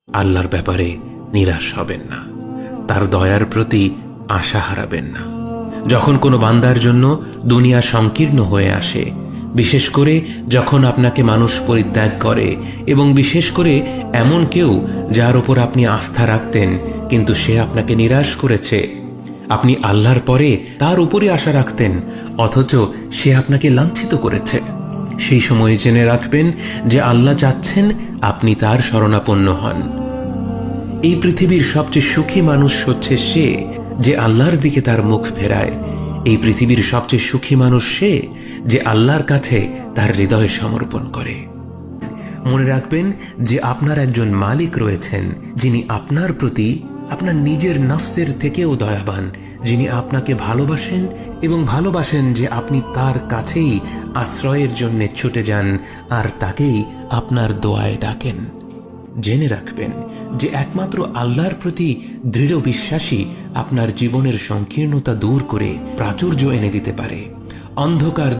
আল্লাহর ব্যাপারে নিরাশ হবেন না, তার দয়ার প্রতি আশা হারাবেন না। যখন কোনো বান্দার জন্য দুনিয়া সংকীর্ণ হয়ে আসে, বিশেষ করে যখন আপনাকে মানুষ পরিত্যাগ করে, এবং বিশেষ করে এমন কেউ যার উপর আপনি আস্থা রাখতেন কিন্তু সে আপনাকে নিরাশ করেছে, আপনি আল্লাহর পরে তার উপরই আশা রাখতেন অথচ সে আপনাকে লাঞ্ছিত করেছে, সেই সময় জেনে রাখবেন যে আল্লাহ চাচ্ছেন আপনি তার শরণাপন্ন হন। এই পৃথিবীর সবচেয়ে সুখী মানুষ হচ্ছে সে যে আল্লাহর দিকে তার মুখ ফেরায়। এই পৃথিবীর সবচেয়ে সুখী মানুষ সে যে আল্লাহর কাছে তার হৃদয় সমর্পণ করে। মনে রাখবেন যে আপনার একজন মালিক রয়েছেন যিনি আপনার প্রতি আপনার নিজের নফসের থেকেও দয়াবান, যিনি আপনাকে ভালোবাসেন এবং ভালোবাসেন যে আপনি তার কাছেই আশ্রয়ের জন্য ছুটে যান আর তাকেই আপনার দোয়ায় ডাকেন। জেনে রাখবেন যে একমাত্র আল্লাহর প্রতি দৃঢ় বিশ্বাসী আপনার জীবনের সংকীর্ণতা দূর করে প্রাচুর্য এনে দিতে পারে। অন্ধকার